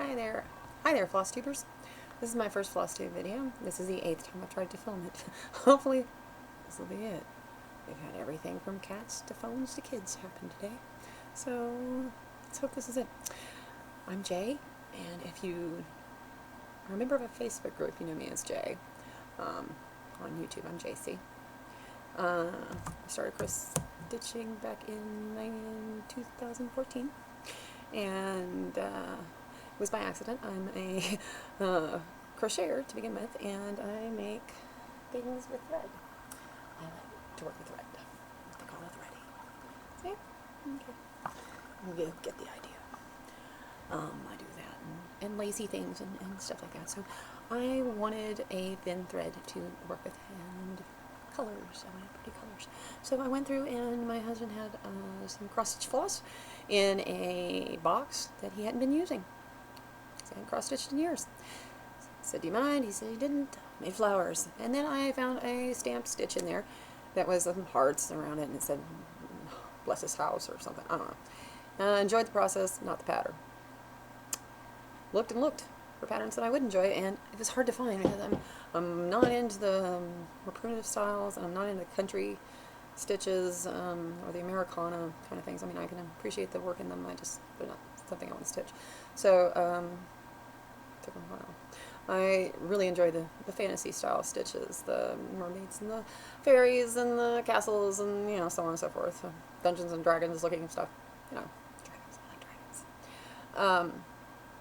Hi there, FlossTubers. This is my first FlossTube video. This is the 8th time I've tried to film it. Hopefully, this will be it. We've had everything from cats to phones to kids happen today. So, let's hope this is it. I'm Jay, and if you are a member of a Facebook group, you know me as Jay. On YouTube, I'm JayCei. I started cross stitching back in 2014, and it was by accident. I'm a crocheter to begin with, and I make things with thread. I like to work with thread. What they call a threading. See? Okay. You get the idea. I do that and lacy things and stuff like that. So I wanted a thin thread to work with and colors. I wanted pretty colors. So I went through, and my husband had some cross-stitch floss in a box that he hadn't been using. He hadn't cross-stitched in years. I said, do you mind? He said he didn't. Made flowers. And then I found a stamped stitch in there that was some hearts around it, and it said, bless his house or something. I don't know. I enjoyed the process, not the pattern. Looked and looked for patterns that I would enjoy, and it was hard to find because I'm not into the more primitive styles, and I'm not into country stitches or the Americana kind of things. I mean, I can appreciate the work in them, they're not something I want to stitch. So took a while. I really enjoy the fantasy style stitches, the mermaids and the fairies and the castles and, you know, so on and so forth. So Dungeons and Dragons looking stuff, you know, dragons, I like dragons.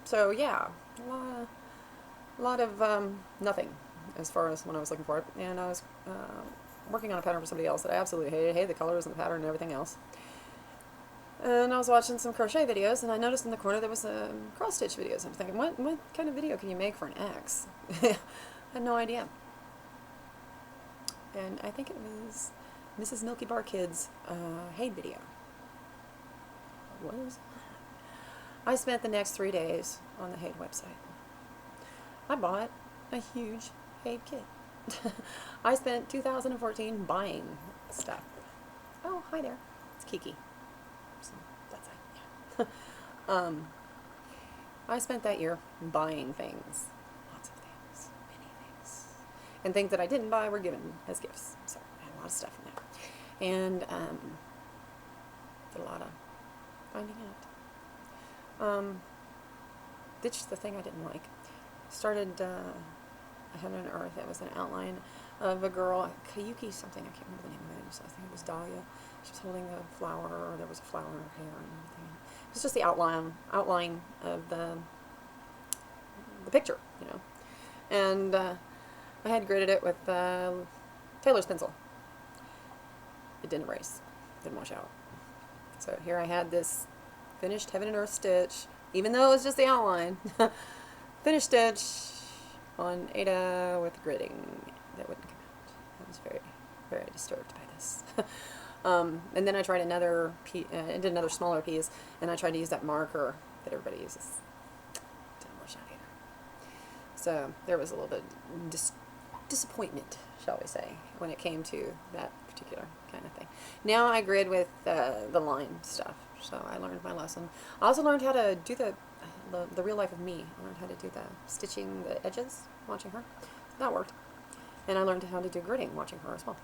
So yeah, a lot of nothing as far as when I was looking for it, and I was working on a pattern for somebody else that I absolutely hated the colors and the pattern and everything else. And I was watching some crochet videos, and I noticed in the corner there was cross stitch videos. I'm thinking, what kind of video can you make for an X? I had no idea. And I think it was Mrs. Milky Bar Kids' Hade video. What was that? I spent the next 3 days on the Hade website. I bought a huge Hade kit. I spent 2014 buying stuff. Oh, hi there. It's Kiki. So that's it. Yeah. I spent that year buying things. Lots of things. Many things. And things that I didn't buy were given as gifts. So I had a lot of stuff in there. And did a lot of finding out. Ditched the thing I didn't like. Started, I had an earth that was an outline of a girl, Kayuki something, I can't remember the name of it, I think it was Dahlia. She was holding a flower, or there was a flower in her hair and everything. It was just the outline of the picture, you know. And I had gridded it with tailor's pencil. It didn't erase, didn't wash out. So here I had this finished heaven and earth stitch, even though it was just the outline. Finished stitch on Ada with gridding that wouldn't come out. I was very, very disturbed by this. And then I tried another did another smaller piece, and I tried to use that marker that everybody uses. Didn't wash out either. So there was a little bit disappointment, shall we say, when it came to that particular kind of thing. Now I grid with the line stuff. So I learned my lesson. I also learned how to do the real life of me. I learned how to do the stitching the edges, watching her. That worked. And I learned how to do gridding, watching her as well.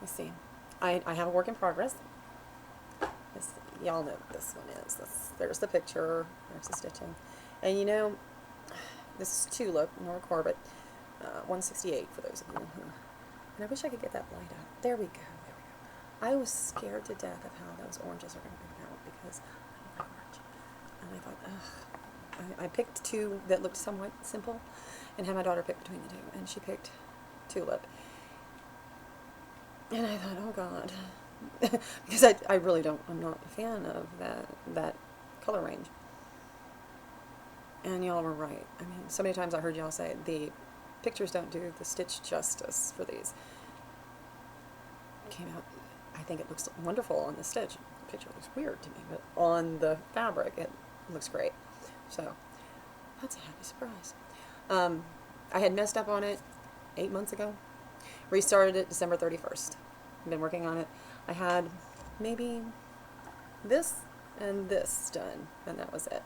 Let's see. I have a work in progress. Y'all know what this one is. There's the picture. There's the stitching. And you know, this is Tulip, Nora Corbett, 168 for those of you who... And I wish I could get that light out. There we go. I was scared to death of how those oranges are going to come out because I don't like orange. And I thought, ugh. I picked two that looked somewhat simple and had my daughter pick between the two. And she picked Tulip. And I thought, oh God. Because I really don't, I'm not a fan of that color range. And y'all were right. I mean, so many times I heard y'all say the pictures don't do the stitch justice for these. Came out. I think it looks wonderful on the stitch. The picture looks weird to me, but on the fabric it looks great. So that's a happy surprise. I had messed up on it 8 months ago. Restarted it December 31st. I've been working on it. I had maybe this and this done, and that was it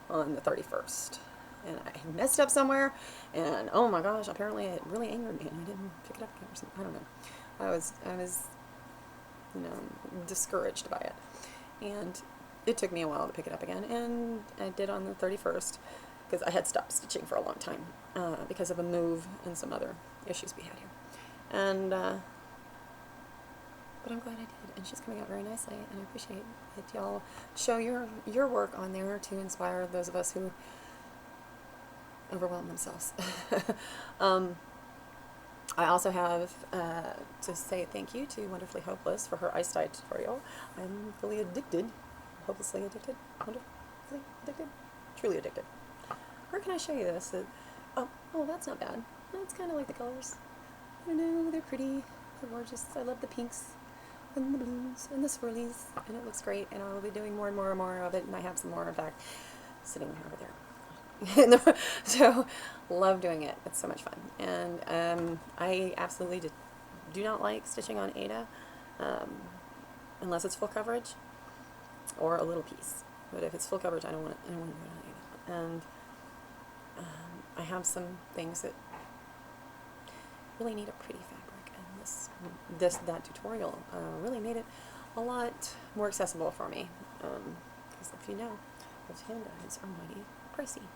on the 31st. And I messed up somewhere, and oh my gosh, apparently it really angered me, and I didn't pick it up again or something. I don't know. I was, you know, discouraged by it, and it took me a while to pick it up again, and I did on the 31st because I had stopped stitching for a long time because of a move and some other issues we had here, and but I'm glad I did, and she's coming out very nicely, and I appreciate that y'all show your work on there to inspire those of us who overwhelm themselves. I also have to say thank you to Wonderfully Hopeless for her ice dye tutorial. I'm fully addicted, hopelessly addicted, wonderfully addicted, truly addicted. Where can I show you this? Oh, that's not bad. That's kind of like the colors. I know, they're pretty, they're gorgeous. I love the pinks and the blues and the swirlies, and it looks great, and I will be doing more and more and more of it, and I have some more, in fact, sitting over there. So, love doing it. It's so much fun. And I absolutely do not like stitching on Ada unless it's full coverage or a little piece. But if it's full coverage, I don't want to do it on Ada. And I have some things that really need a pretty fabric, and that tutorial really made it a lot more accessible for me. Because if you know, those hand dyes are mighty pricey.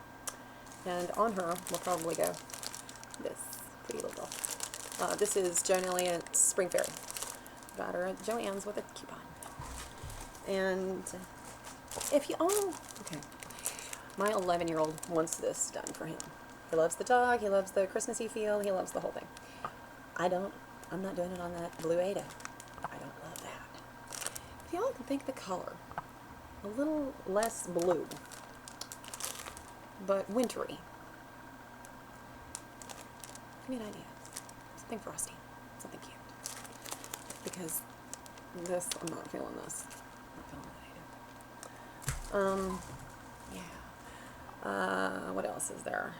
And on her will probably go this pretty little girl. This is generally a Spring Fairy. Got her at Joann's with a coupon. And if you, okay. My 11-year-old wants this done for him. He loves the dog, he loves the Christmassy feel, he loves the whole thing. I'm not doing it on that blue Ada. I don't love that. If y'all can think the color a little less blue, but wintry. Give me an idea. Something frosty. Something cute. Because this, I'm not feeling this. I'm not feeling that either. Yeah. What else is there?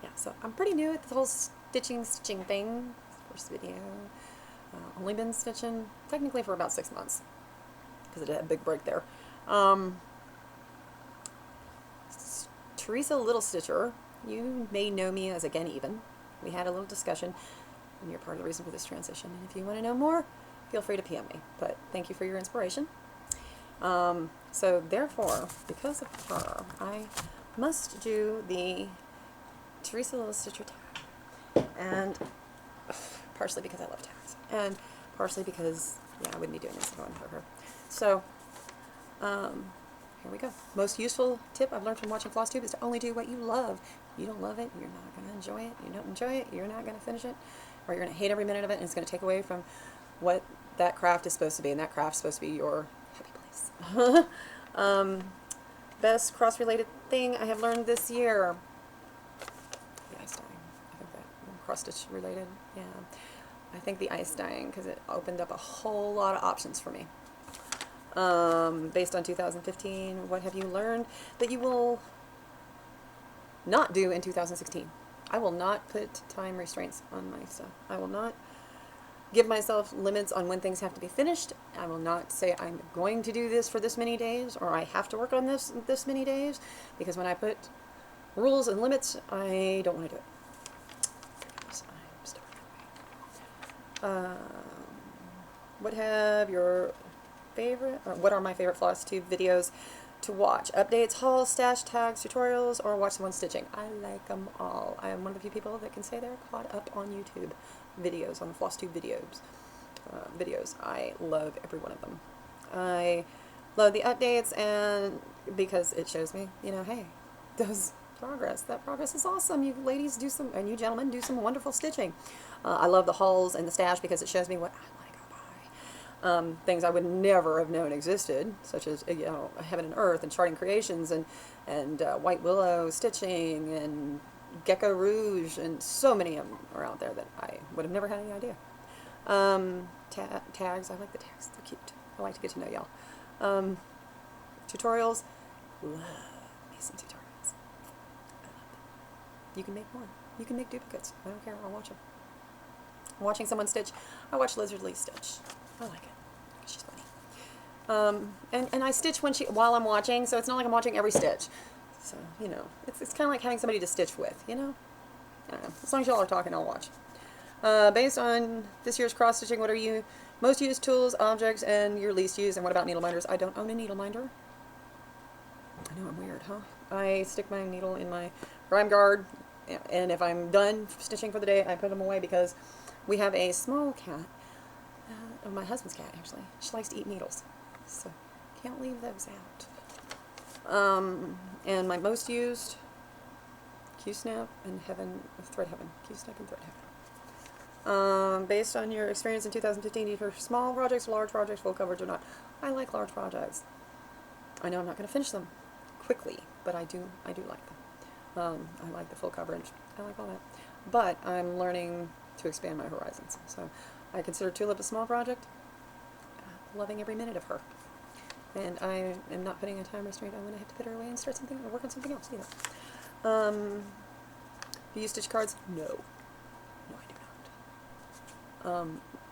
Yeah, so I'm pretty new at the whole stitching thing. First video. Only been stitching technically for about 6 months. Because I did a big break there. Teresa Little Stitcher, you may know me as Again Even. We had a little discussion, and you're part of the reason for this transition. And if you want to know more, feel free to PM me. But thank you for your inspiration. So therefore, because of her, I must do the Teresa Little Stitcher tag. And partially because I love tags, and partially because, yeah, I wouldn't be doing this if it wasn't for her. So, here we go. Most useful tip I've learned from watching FlossTube is to only do what you love. You don't love it, you're not going to enjoy it. You don't enjoy it, you're not going to finish it. Or you're going to hate every minute of it, and it's going to take away from what that craft is supposed to be. And that craft's supposed to be your happy place. Best cross-related thing I have learned this year. The ice dyeing. I think that cross-stitch related. Yeah. I think the ice dyeing, because it opened up a whole lot of options for me. Based on 2015, what have you learned that you will not do in 2016? I will not put time restraints on my stuff. I will not give myself limits on when things have to be finished. I will not say I'm going to do this for this many days, or I have to work on this many days, because when I put rules and limits, I don't want to do it. Because I'm stubborn. What have your favorite, or what are my favorite FlossTube videos to watch? Updates, hauls, stash, tags, tutorials, or watch someone stitching? I like them all. I am one of the few people that can say they're caught up on YouTube videos, on the FlossTube videos. I love every one of them. I love the updates, and because it shows me, you know, hey, that progress is awesome. You ladies do some, and you gentlemen do some wonderful stitching. I love the hauls and the stash because it shows me what I like to buy. Things I would never have known existed, such as, you know, Heaven and Earth and Charting Creations and White Willow stitching and Gecko Rouge, and so many of them are out there that I would have never had any idea. Tags, I like the tags, they're cute. I like to get to know y'all. Tutorials, love me some tutorials. I love them. You can make more. You can make duplicates. I don't care, I'll watch them. Watching someone stitch, I watch Lizard Lee stitch. I like it. She's funny. And I stitch while I'm watching, so it's not like I'm watching every stitch. So, you know, it's kind of like having somebody to stitch with, you know? I don't know. As long as y'all are talking, I'll watch. Based on this year's cross stitching, what are your most used tools, objects, and your least used? And what about needle minders? I don't own a needle minder. I know I'm weird, huh? I stick my needle in my rhyme guard, and if I'm done stitching for the day, I put them away because we have a small cat, my husband's cat actually. She likes to eat needles, so can't leave those out. And my most used, Q-Snap and Thread Heaven. Q-Snap and Thread Heaven. Based on your experience in 2015, either small projects, large projects, full coverage or not. I like large projects. I know I'm not going to finish them quickly, but I do like them. I like the full coverage. I like all that. But I'm learning to expand my horizons. So I consider Tulip a small project. Loving every minute of her. And I am not putting a time restraint. I'm going to have to put her away and start something or work on something else either. Do you stitch cards? No. No, I do not.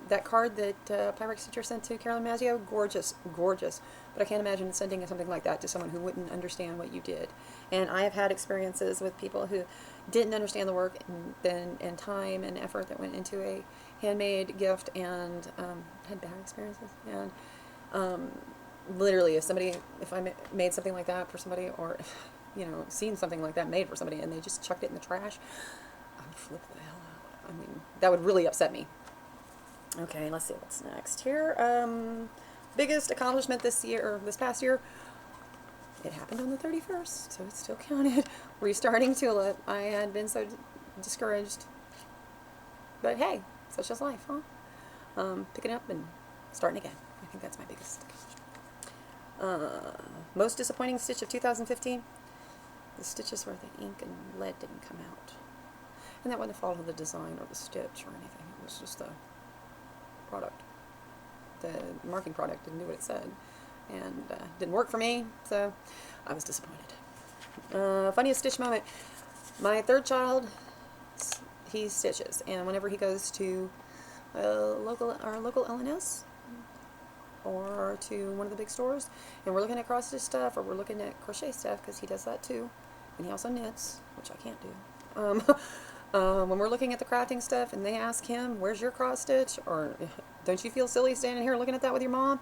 That card that Pyrex Stitcher sent to Carolyn Mazzio, gorgeous, gorgeous. But I can't imagine sending something like that to someone who wouldn't understand what you did. And I have had experiences with people who didn't understand the work and time and effort that went into a handmade gift, and had bad experiences. And literally, if I made something like that for somebody, or you know, seen something like that made for somebody, and they just chucked it in the trash, I would flip the hell out. I mean, that would really upset me. Okay, let's see what's next here. Biggest accomplishment this past year. It happened on the 31st, so it still counted. Restarting Tulip. I had been so discouraged, but hey, such is life, huh? Picking up and starting again. I think that's my biggest accomplishment. Most disappointing stitch of 2015. The stitches where the ink and lead didn't come out, and that wasn't a fault of the design or the stitch or anything. It was just the product. The marking product didn't do what it said, and didn't work for me, so I was disappointed. Funniest stitch moment. My third child, he stitches, and whenever he goes to our local LNS or to one of the big stores, and we're looking at cross stitch stuff, or we're looking at crochet stuff, because he does that too, and he also knits, which I can't do. When we're looking at the crafting stuff and they ask him, where's your cross stitch? Or don't you feel silly standing here looking at that with your mom?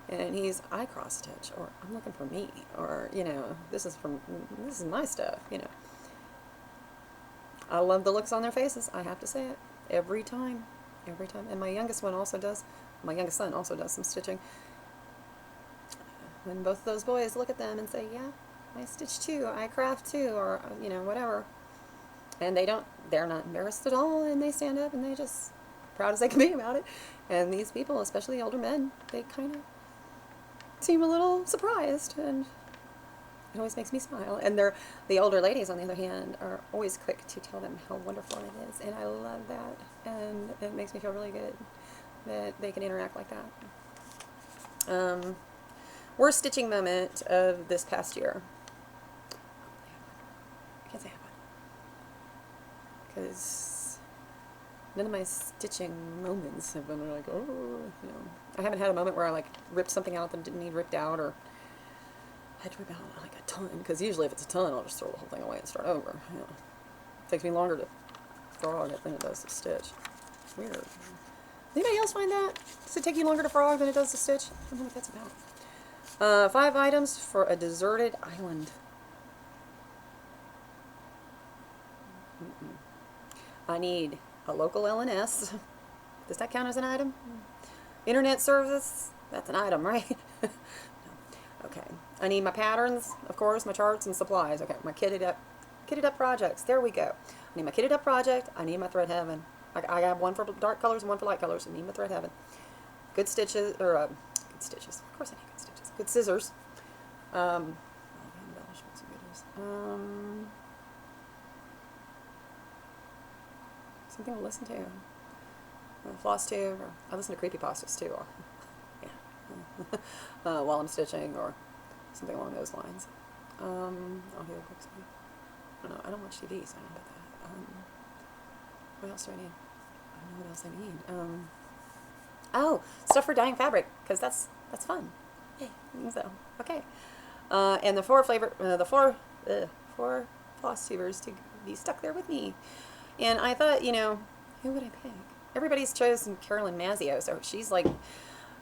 And I cross stitch, or I'm looking for me, or, you know, this is my stuff, you know. I love the looks on their faces. I have to say it. Every time. Every time. And my youngest son also does some stitching. When both of those boys look at them and say, yeah, I stitch too, I craft too, or, you know, whatever. And they're not embarrassed at all, and they stand up and they just proud as they can be about it. And these people, especially the older men, they kind of seem a little surprised, and it always makes me smile. And the older ladies, on the other hand, are always quick to tell them how wonderful it is, and I love that, and it makes me feel really good that they can interact like that. Worst stitching moment of this past year. I can't say I have one, because none of my stitching moments have been like, oh, you know. I haven't had a moment where I like ripped something out that didn't need ripped out, or had to rip out like a ton, because usually if it's a ton, I'll just throw the whole thing away and start over. You know. It takes me longer to frog it than it does to stitch. Weird. Anybody else find that? Does it take you longer to frog than it does to stitch? I don't know what that's about. 5 items for a deserted island. I need a local LNS. Does that count as an item? Internet service? That's an item, right? No. Okay. I need my patterns, of course, my charts and supplies. Okay, my kitted up projects. There we go. I need my kitted up project. I need my thread heaven. I have one for dark colors and one for light colors. I need my thread heaven. Good stitches, or good stitches. Of course I need good stitches. Good scissors. Embellishments and goodies. Something to listen to. FlossTube, or I listen to creepypastas too, or yeah, while I'm stitching, or something along those lines. Audiobooks. I don't know. I don't watch TV, so I don't know about that. What else do I need? I don't know what else I need. Oh, stuff for dyeing fabric, because that's fun. Hey, so, okay. And the four four floss tubers to be stuck there with me. And I thought, you know, who would I pick? Everybody's chosen Carolyn Mazzio, so she's like going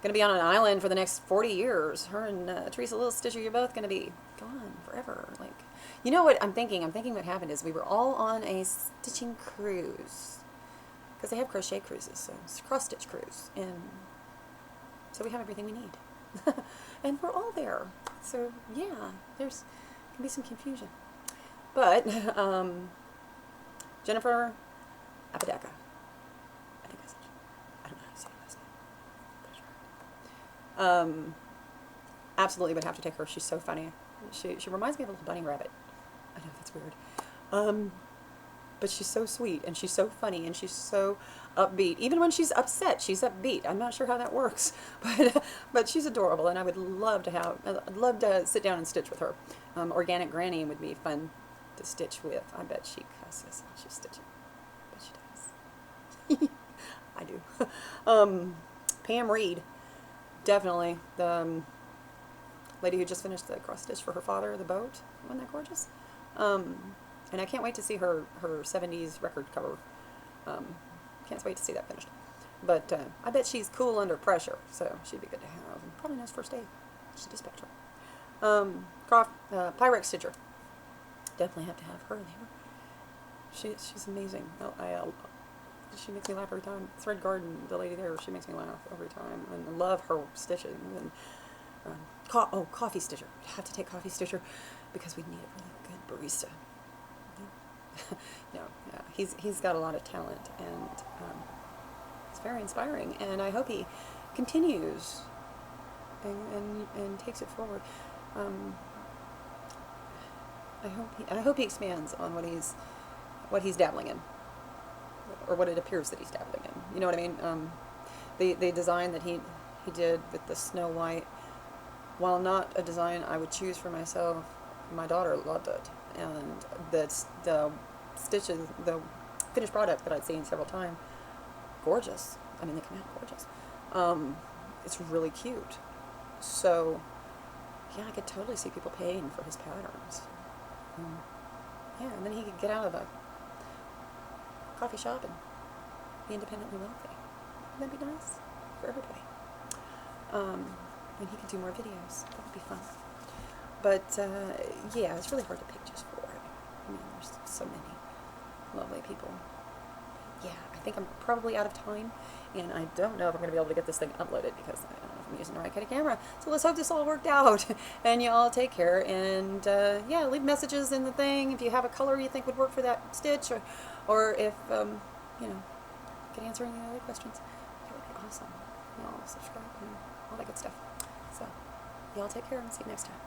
to be on an island for the next 40 years. Her and Teresa Little Stitcher, you're both going to be gone forever. Like, you know what I'm thinking? I'm thinking what happened is we were all on a stitching cruise. Because they have crochet cruises, so it's a cross-stitch cruise. And so we have everything we need. And we're all there. So, yeah, there's can be some confusion. But, Jennifer Apodaca. I think that's it. I don't know how to say her last name. But it's right. Absolutely would have to take her. She's so funny. She reminds me of a little bunny rabbit. I know, that's weird. But she's so sweet, and she's so funny, and she's so upbeat. Even when she's upset, she's upbeat. I'm not sure how that works, but she's adorable, and I'd love to sit down and stitch with her. Organic Granny would be fun to stitch with. I bet she cusses when she's stitching. But she does. I do. Pam Reed, definitely. The lady who just finished the cross stitch for her father, the boat. Wasn't that gorgeous? And I can't wait to see her 70s record cover. Can't wait to see that finished. But I bet she's cool under pressure, so she'd be good to have. And probably knows first aid. She's dispatch her. Pyrex Stitcher. Definitely have to have her there. She's amazing. She makes me laugh every time. Thread Garden, the lady there, she makes me laugh every time. And I love her stitching. And Coffee Stitcher. We'd have to take Coffee Stitcher because we'd need a really good barista. No, yeah, he's got a lot of talent, and it's very inspiring, and I hope he continues and takes it forward. I hope he expands on what he's dabbling in, or what it appears that he's dabbling in. You know what I mean? The design that he did with the Snow White, while not a design I would choose for myself, my daughter loved it. And the stitches, the finished product that I'd seen several times, gorgeous. I mean, they come out gorgeous. It's really cute. So, yeah, I could totally see people paying for his patterns. Yeah, and then he could get out of a coffee shop and be independently wealthy. Wouldn't that be nice for everybody? And he could do more videos. That would be fun. But, yeah, it's really hard to pick just 4. I mean, there's so many lovely people. Yeah, I think I'm probably out of time, and I don't know if I'm going to be able to get this thing uploaded because I don't know if I'm using the right kind of camera. So let's hope this all worked out, and you all take care, and, yeah, leave messages in the thing if you have a color you think would work for that stitch, or if, you know, can answer any other questions. That would be awesome. Y'all subscribe and all that good stuff. So, y'all take care, and see you next time.